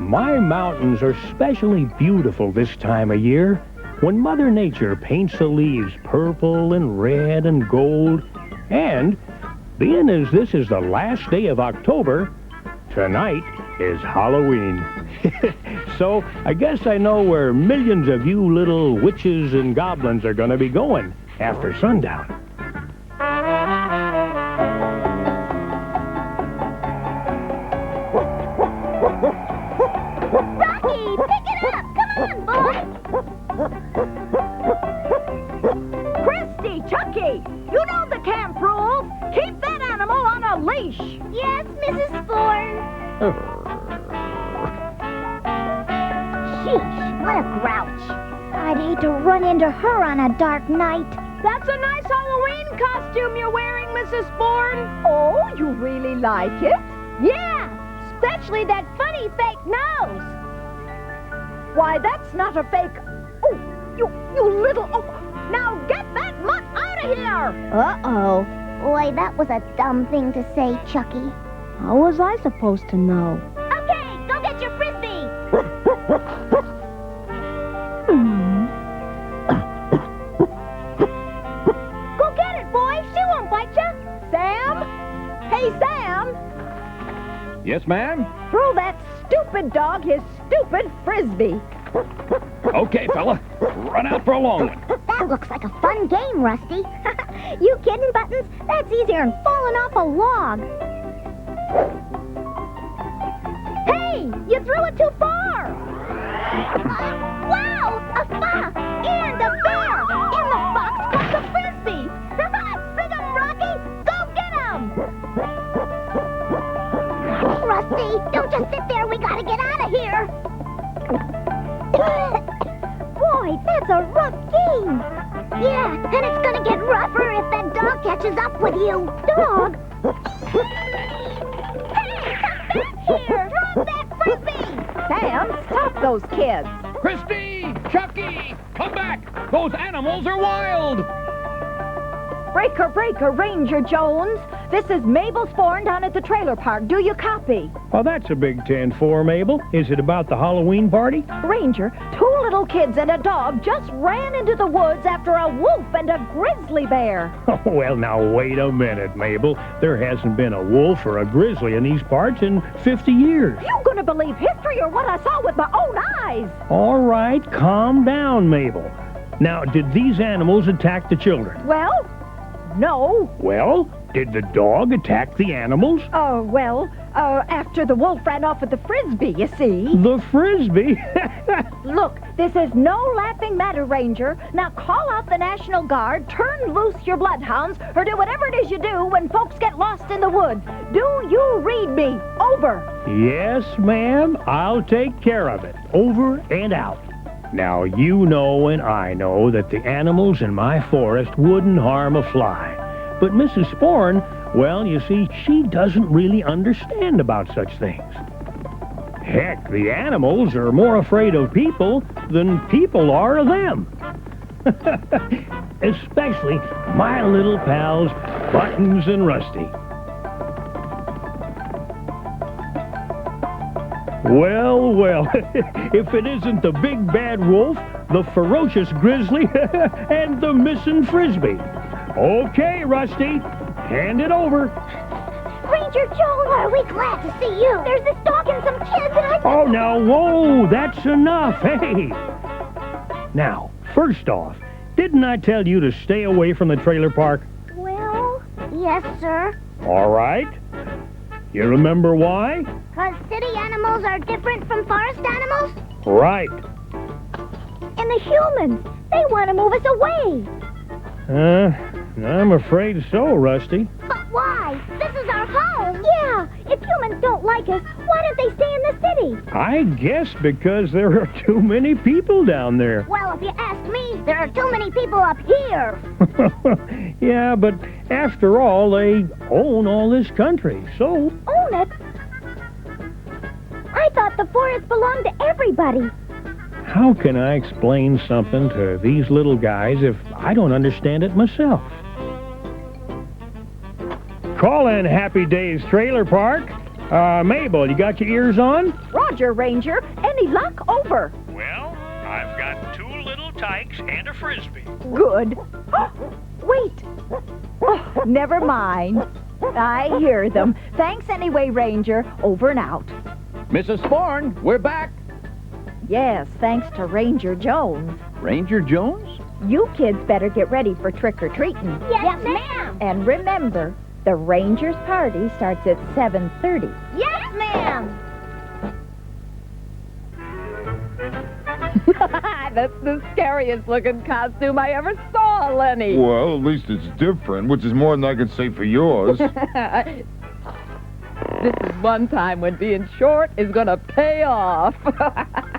my mountains are especially beautiful this time of year, when Mother Nature paints the leaves purple and red and gold. And, being as this is the last day of October, tonight is Halloween. So, I guess I know where millions of you little witches and goblins are going to be going after sundown. Rocky, pick it up! Come on, boy! Christy, Chucky, you know the camp rules. Keep that animal on a leash. Yes, Mrs. Sporn. Sheesh, what a grouch. I'd hate to run into her on a dark night. That's a nice Halloween costume you're wearing, Mrs. Bourne. Oh, you really like it? Yeah, especially that funny fake nose. Why, that's not a fake... Oh, you little... Oh, now get that mutt out of here! Uh-oh. Boy, that was a dumb thing to say, Chucky. How was I supposed to know? Okay, go get your Frisbee. Go get it, boy. She won't bite you. Sam? Hey, Sam! Yes, ma'am? Throw that stupid dog his stupid Frisbee. Okay, fella. Run out for a long one. That looks like a fun game, Rusty. You kidding, Buttons? That's easier than falling off a log. Hey, you threw it too far. Wow, a fox and a bear. And the fox caught the Frisbee. Sing 'em, Rocky. Go get 'em. Rusty, don't just sit there. We gotta get out of here. Boy, that's a rough game. Yeah, and it's gonna get rougher if that dog catches up with you. Dog? Hey, come back here! Drop that Frisbee! Sam, stop those kids. Christy! Chucky! Come back! Those animals are wild! Breaker, Ranger Jones. This is Mabel Sporn down at the trailer park. Do you copy? Well, that's a big 10-4, Mabel. Is it about the Halloween party? Ranger, 2 little kids and a dog just ran into the woods after a wolf and a grizzly bear. Oh, well, now, wait a minute, Mabel. There hasn't been a wolf or a grizzly in these parts in 50 years. You gonna believe history or what I saw with my own eyes? All right, calm down, Mabel. Now, did these animals attack the children? Well, no. Well, did the dog attack the animals? After the wolf ran off with the Frisbee, you see. The Frisbee? Look, this is no laughing matter, Ranger. Now call out the National Guard, turn loose your bloodhounds, or do whatever it is you do when folks get lost in the woods. Do you read me? Over. Yes, ma'am. I'll take care of it. Over and out. Now, you know and I know that the animals in my forest wouldn't harm a fly. But Mrs. Sporn, well, you see, she doesn't really understand about such things. Heck, the animals are more afraid of people than people are of them. Especially my little pals, Buttons and Rusty. Well, if it isn't the big bad wolf, the ferocious grizzly, and the missing Frisbee. Okay, Rusty, hand it over. Ranger Jones, are we glad to see you? There's this dog and some kids and I... Oh, now, whoa, that's enough, hey. Now, first off, didn't I tell you to stay away from the trailer park? Well, yes, sir. All right. You remember why? 'Cause city animals are different from forest animals? Right. And the humans, they want to move us away. I'm afraid so, Rusty. But why? This is our home. Yeah, if humans don't like us, why don't they stay in the city? I guess because there are too many people down there. Well, if you ask me, there are too many people up here. Yeah, but after all, they own all this country, so... Own it? I thought the forest belonged to everybody. How can I explain something to these little guys if I don't understand it myself? Call in Happy Days Trailer Park. Mabel, you got your ears on? Roger, Ranger. Any luck? Over. Well, I've got 2 little tykes and a frisbee. Good. Wait. Oh, never mind. I hear them. Thanks anyway, Ranger. Over and out. Mrs. Sporn, we're back. Yes, thanks to Ranger Jones. Ranger Jones? You kids better get ready for trick-or-treating. Yes, ma'am. And remember, the Rangers' party starts at 7:30. Yes, ma'am. That's the scariest looking costume I ever saw, Lenny. Well, at least it's different, which is more than I can say for yours. This is one time when being short is gonna pay off.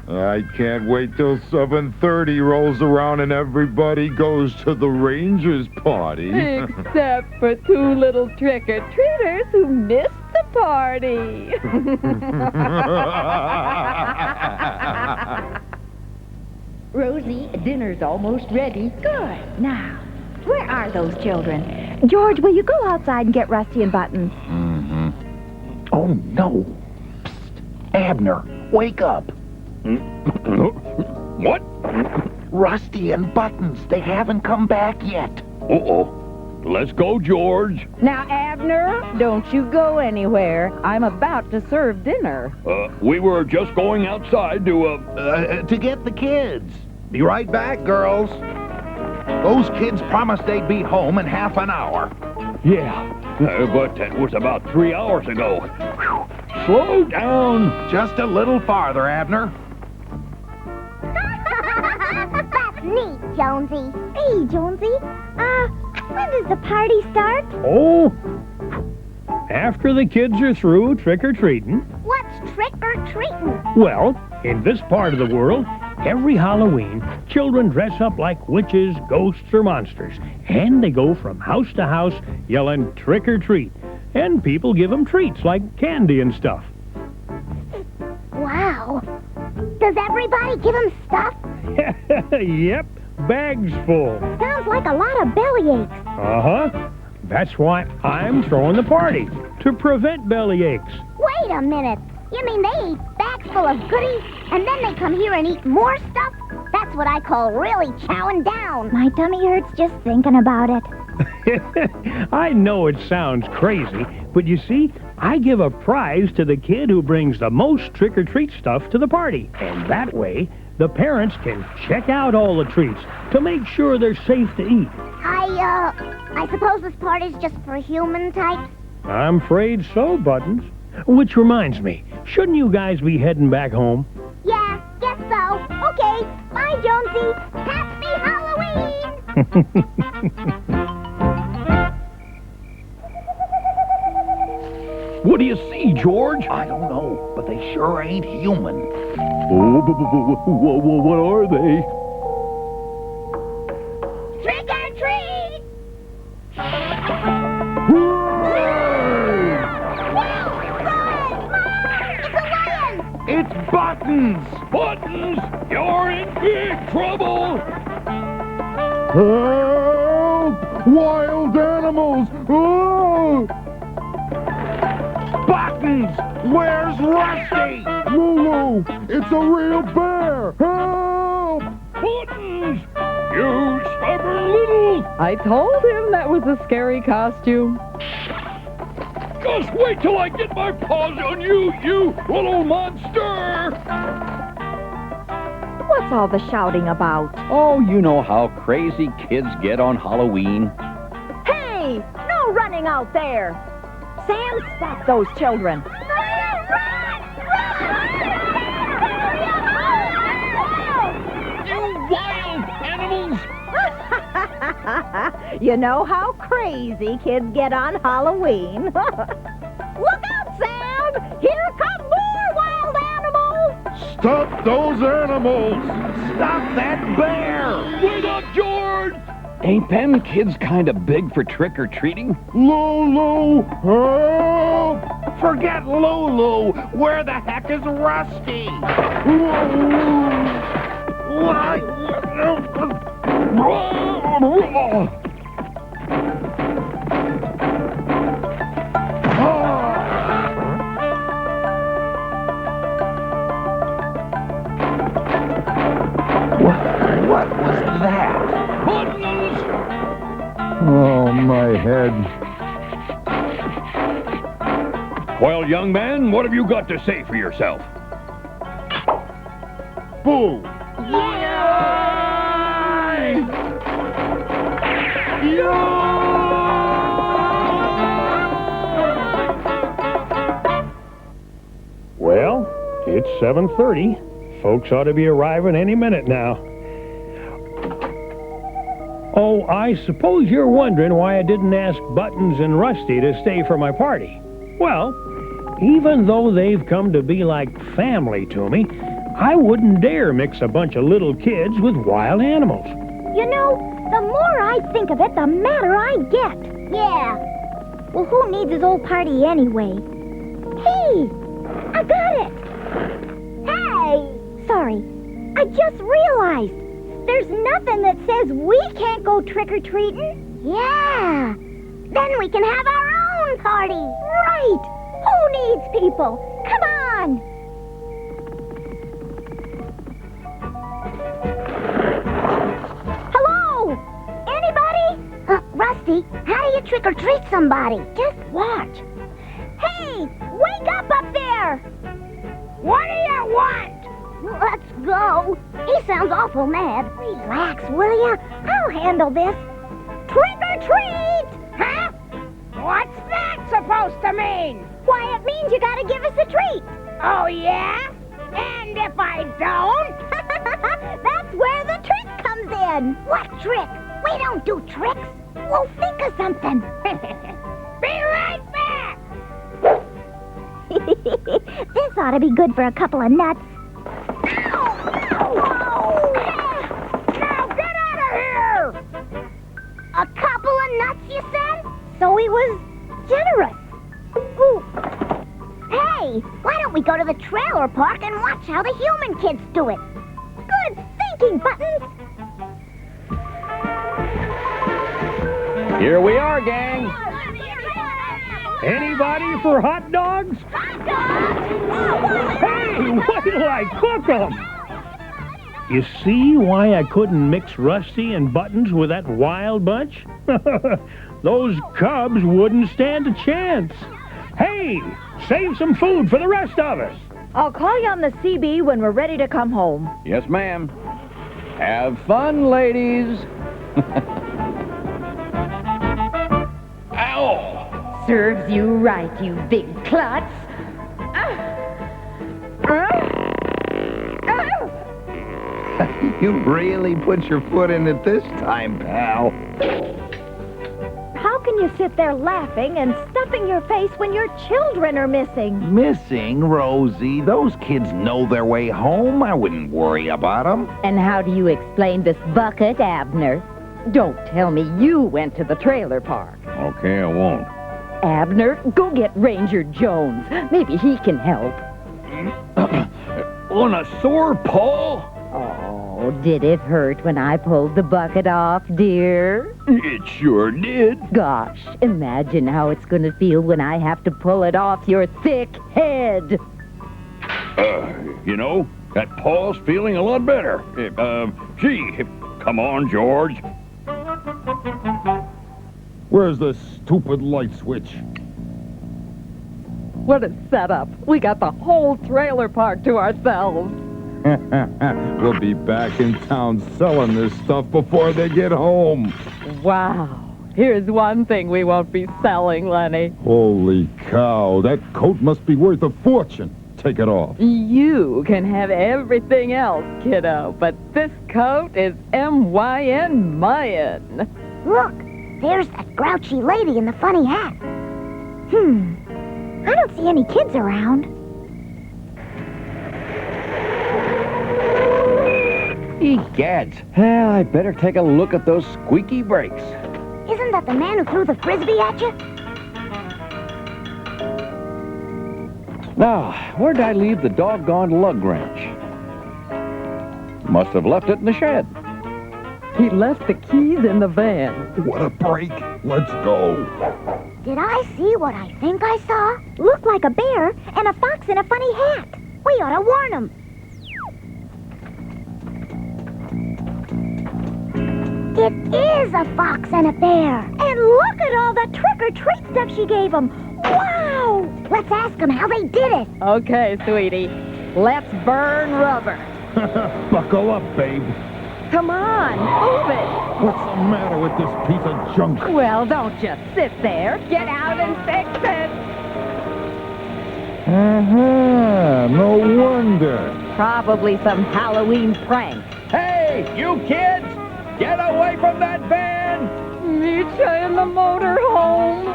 I can't wait till 7:30 rolls around and everybody goes to the Rangers party. Except for 2 little trick-or-treaters who missed the party. Rosie, dinner's almost ready. Good. Now, where are those children? George, will you go outside and get Rusty and Buttons? Mm-hmm. Oh, no. Psst. Abner, wake up. What? Rusty and Buttons, they haven't come back yet. Uh-oh. Let's go, George. Now, Abner, don't you go anywhere. I'm about to serve dinner. We were just going outside to, To get the kids. Be right back, girls. Those kids promised they'd be home in half an hour. Yeah, but that was about 3 hours ago. Whew. Slow down. Just a little farther, Abner. That's neat, Jonesy. Hey, Jonesy. When does the party start? Oh, after the kids are through trick-or-treating. What's trick-or-treating? Well, in this part of the world, every Halloween, children dress up like witches, ghosts, or monsters. And they go from house to house yelling trick-or-treat. And people give them treats like candy and stuff. Wow. Does everybody give him stuff? Yep, bags full. Sounds like a lot of bellyaches. Uh-huh. That's why I'm throwing the party, to prevent bellyaches. Wait a minute. You mean they eat bags full of goodies, and then they come here and eat more stuff? That's what I call really chowing down. My tummy hurts just thinking about it. I know it sounds crazy, but you see, I give a prize to the kid who brings the most trick-or-treat stuff to the party. And that way, the parents can check out all the treats to make sure they're safe to eat. I suppose this party's just for human types? I'm afraid so, Buttons. Which reminds me, shouldn't you guys be heading back home? Yeah, guess so. Okay, bye, Jonesy. Happy Halloween! What do you see, George? I don't know, but they sure ain't human. Oh, what are they? Trick or treat! It's Buttons! Buttons, you're in big trouble. Help! Wild animals! Oh! Buttons! Where's Rusty? Lulu, it's a real bear! Help! Buttons, you stubborn little... I told him that was a scary costume. Just wait till I get my paws on you, you little monster! What's all the shouting about? Oh, you know how crazy kids get on Halloween. Hey! No running out there! Sam, stop those children. You wild animals! You know how crazy kids get on Halloween. Look out, Sam! Here come more wild animals! Stop those animals! Stop that bear! Wait up, George! Ain't them kids kind of big for trick-or-treating? Lulu, help! Forget Lulu! Where the heck is Rusty? Oh, my head. Well, young man, what have you got to say for yourself? Boo! Well, it's 7:30. Folks ought to be arriving any minute now. Oh, I suppose you're wondering why I didn't ask Buttons and Rusty to stay for my party. Well, even though they've come to be like family to me, I wouldn't dare mix a bunch of little kids with wild animals. You know, the more I think of it, the madder I get. Yeah. Well, who needs his old party anyway? Hey! I got it! Hey! Sorry. I just realized. There's nothing that says we can't go trick-or-treating. Yeah. Then we can have our own party. Right. Who needs people? Come on. Hello? Anybody? Rusty, how do you trick-or-treat somebody? Just watch. Hey, wake up there! What do you want? Let's go. He sounds awful mad. Relax, will ya? I'll handle this. Trick or treat! Huh? What's that supposed to mean? Why, it means you gotta give us a treat. Oh, yeah? And if I don't? That's where the trick comes in. What trick? We don't do tricks. We'll think of something. Be right back! This ought to be good for a couple of nuts. Now get out of here! A couple of nuts, you said? So he was generous. Ooh. Hey, why don't we go to the trailer park and watch how the human kids do it? Good thinking, Buttons. Here we are, gang. Anybody for hot dogs? Hot dogs! Hey, wait till I cook them! You see why I couldn't mix Rusty and Buttons with that wild bunch? Those cubs wouldn't stand a chance. Hey, save some food for the rest of us. I'll call you on the CB when we're ready to come home. Yes, ma'am. Have fun, ladies. Ow! Serves you right, you big klutz. You really put your foot in it this time, pal. How can you sit there laughing and stuffing your face when your children are missing? Missing, Rosie? Those kids know their way home. I wouldn't worry about them. And how do you explain this bucket, Abner? Don't tell me you went to the trailer park. Okay, I won't. Abner, go get Ranger Jones. Maybe he can help. On a sore paw? Oh, did it hurt when I pulled the bucket off, dear? It sure did. Gosh, imagine how it's going to feel when I have to pull it off your thick head. You know, that paw's feeling a lot better. Gee, come on, George. Where's the stupid light switch? What a setup. We got the whole trailer park to ourselves. We'll be back in town selling this stuff before they get home. Wow. Here's one thing we won't be selling, Lenny. Holy cow, that coat must be worth a fortune. Take it off. You can have everything else, kiddo, but this coat is M-Y-N Mayan. Look, there's that grouchy lady in the funny hat. I don't see any kids around. Egads. Well, I better take a look at those squeaky brakes. Isn't that the man who threw the frisbee at you? Now, where did I leave the doggone lug wrench? Must have left it in the shed. He left the keys in the van. What a break. Let's go. Did I see what I think I saw? Looked like a bear and a fox in a funny hat. We ought to warn them. It is a fox and a bear. And look at all the trick-or-treat stuff she gave them. Wow! Let's ask them how they did it. Okay, sweetie. Let's burn rubber. Buckle up, babe. Come on, move it. What's the matter with this piece of junk? Well, don't just sit there. Get out and fix it. Uh-huh. No wonder. Probably some Halloween prank. Hey, you kids! Get away from that van! Meet you in the motor home.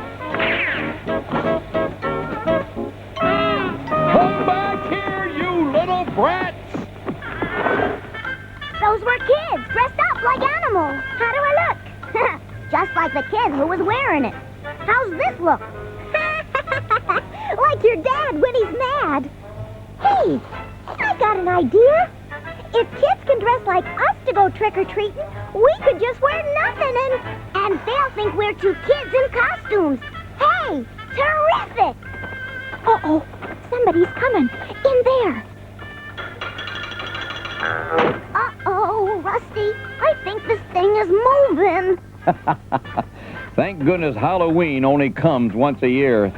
Come back here, you little brats! Those were kids dressed up like animals. How do I look? Just like the kid who was wearing it. How's this look? Like your dad when he's mad. Hey, I got an idea. If kids can dress like us to go trick-or-treating, we could just wear nothing and they'll think we're two kids in costumes. Hey, terrific! Uh-oh, somebody's coming. In there. Uh-oh, Rusty. I think this thing is moving. Thank goodness Halloween only comes once a year.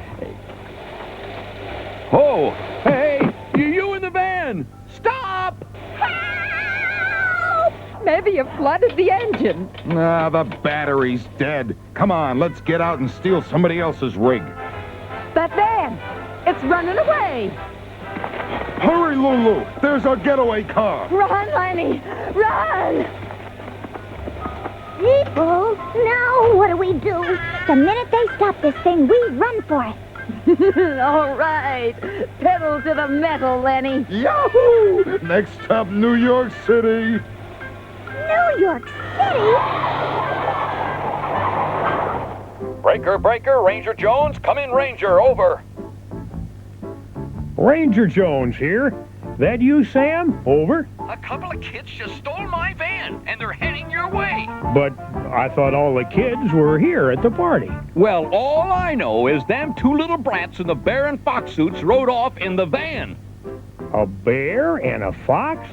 Oh, hey, you in the van! Stop! Help! Maybe you flooded the engine. Ah, the battery's dead. Come on, let's get out and steal somebody else's rig. That van, it's running away. Hurry, Lulu! There's our getaway car! Run, Lenny, run! People, now what do we do? The minute they stop this thing, we run for it. All right, pedal to the metal, Lenny. Yahoo! Next stop, New York City. New York City? Breaker, Ranger Jones, come in, Ranger, over. Ranger Jones here. That you, Sam? Over. A couple of kids just stole my van, and they're heading your way. But I thought all the kids were here at the party. Well, all I know is them two little brats in the bear and fox suits rode off in the van. A bear and a fox?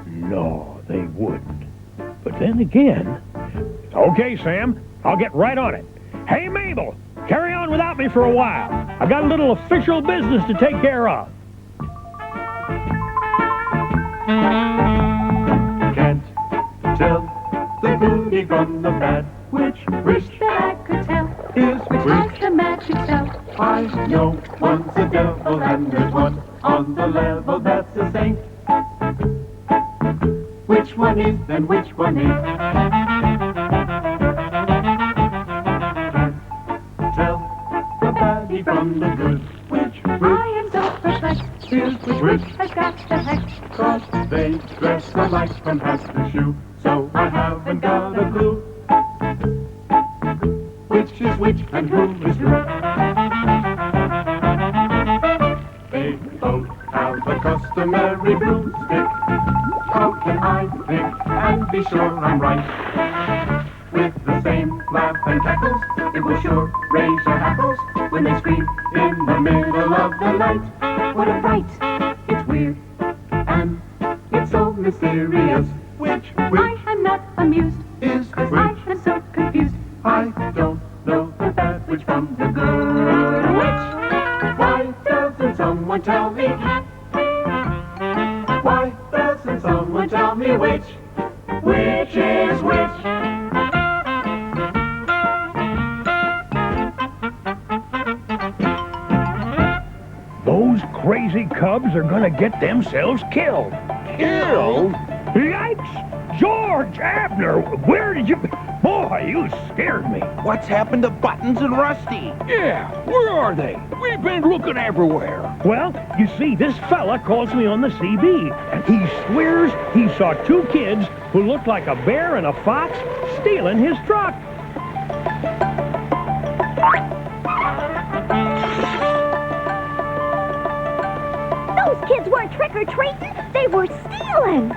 No, they wouldn't. But then again... Okay, Sam, I'll get right on it. Hey, Mabel, carry on without me for a while. I've got a little official business to take care of. Can't tell the goody from the bad. Which that I could tell is which has the magic spell. I know one's a devil and there's one on the level that's a saint. Which one is then which one is? Can't tell the baddie from the good. Which I am so perplexed. Here's which has got the hex. 'Cause they dress alike from hat to shoe. So I haven't got a clue. Which is which and who is who? They both have a customary broomstick. How can I pick and be sure I'm right? With the same laugh and cackles, it will sure raise your hackles when they scream in the middle of the night. What a fright! It's weird and it's so mysterious. Which I am not amused, is which I am so confused. I don't know the bad which from the good. Which? Why doesn't someone tell me? Why doesn't someone tell me which? Which is which? Those crazy cubs are gonna get themselves killed. Killed? Yikes! George Abner, where did you... Boy, you scared me. What's happened to Buttons and Rusty? Yeah, where are they? We've been looking everywhere. Well, you see, this fella calls me on the CB, and he swears he saw two kids who looked like a bear and a fox stealing his truck. Those kids weren't trick-or-treating. They were stealing.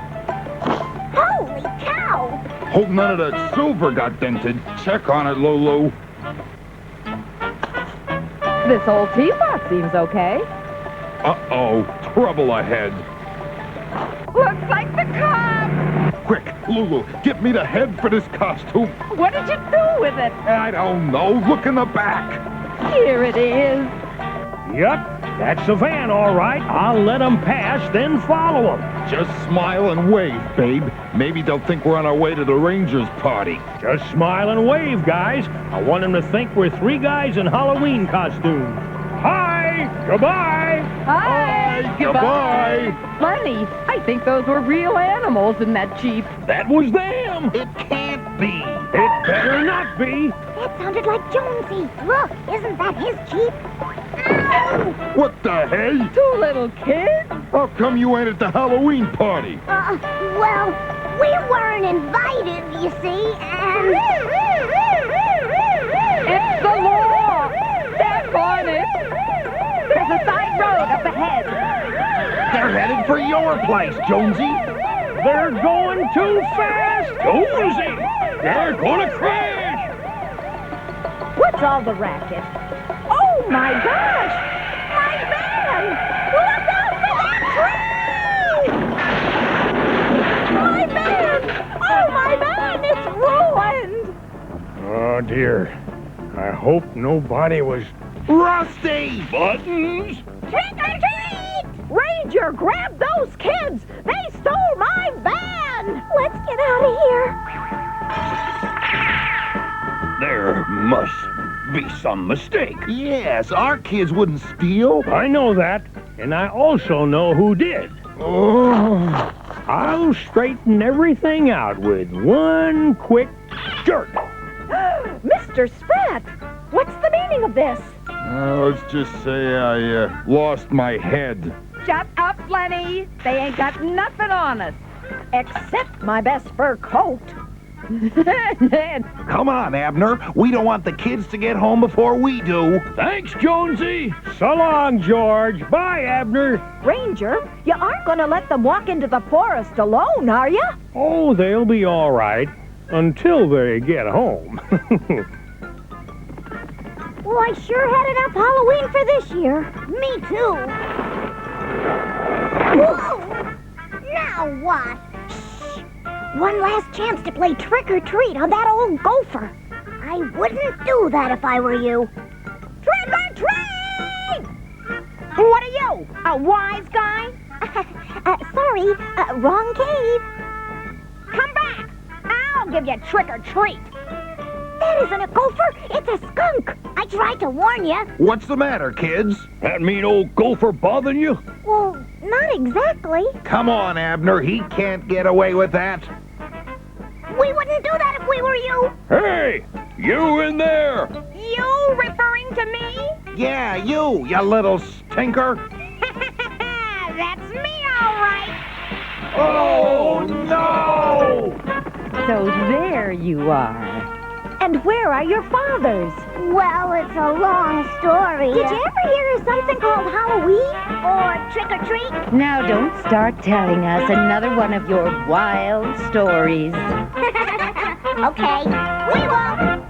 Holy cow! Hope none of that silver got dented. Check on it, Lulu. This old teapot seems okay. Uh-oh, trouble ahead. Looks like the cops. Quick, Lulu, get me the head for this costume. What did you do with it? I don't know. Look in the back. Here it is. Yep, that's the van, all right. I'll let 'em pass, then follow 'em. Just smile and wave, babe. Maybe they'll think we're on our way to the Rangers party. Just smile and wave, guys. I want 'em to think we're three guys in Halloween costumes. Hi! Goodbye! Hi! Goodbye! Funny, I think those were real animals in that Jeep. That was them. It can't be. It better not be. That sounded like Jonesy. Look, isn't that his Jeep? Ow! What the hey? Two little kids? How come you ain't at the Halloween party? Well, we weren't invited, you see, and... It's the law! Step on it! There's a side road up ahead. They're headed for your place, Jonesy. They're going too fast. Jonesy, they're gonna crash. What's all the racket? Oh, my gosh! My van! Look out for that tree! My van! Oh, my van! It's ruined! Oh, dear. I hope nobody was... Rusty! Buttons. Trick or treat! Ranger, grab those kids! They stole my van! Let's get out of here. There must be some mistake. Yes, our kids wouldn't steal. I know that, and I also know who did. Oh, I'll straighten everything out with one quick jerk. Mr. Spratt, what's the meaning of this? Let's just say I lost my head. Shut up, Lenny. They ain't got nothing on us. Except my best fur coat. Come on, Abner. We don't want the kids to get home before we do. Thanks, Jonesy. So long, George. Bye, Abner. Ranger, you aren't going to let them walk into the forest alone, are you? Oh, they'll be all right until they get home. Well, I sure had enough Halloween for this year. Me too. Whoa! Now what? Shh. One last chance to play trick or treat on that old gopher. I wouldn't do that if I were you. Trick or treat! What are you, a wise guy? Sorry, wrong cave. Come back. I'll give you trick or treat. That isn't a gopher, it's a skunk. I tried to warn you. What's the matter, kids? That mean old gopher bothering you? Well, not exactly. Come on, Abner. He can't get away with that. We wouldn't do that if we were you. Hey, you in there? You referring to me? Yeah, you little stinker. That's me, all right. Oh, no! So there you are. And where are your fathers? Well, it's a long story. Did you ever hear of something called Halloween? Or trick or treat? Now don't start telling us another one of your wild stories. Okay, we won't.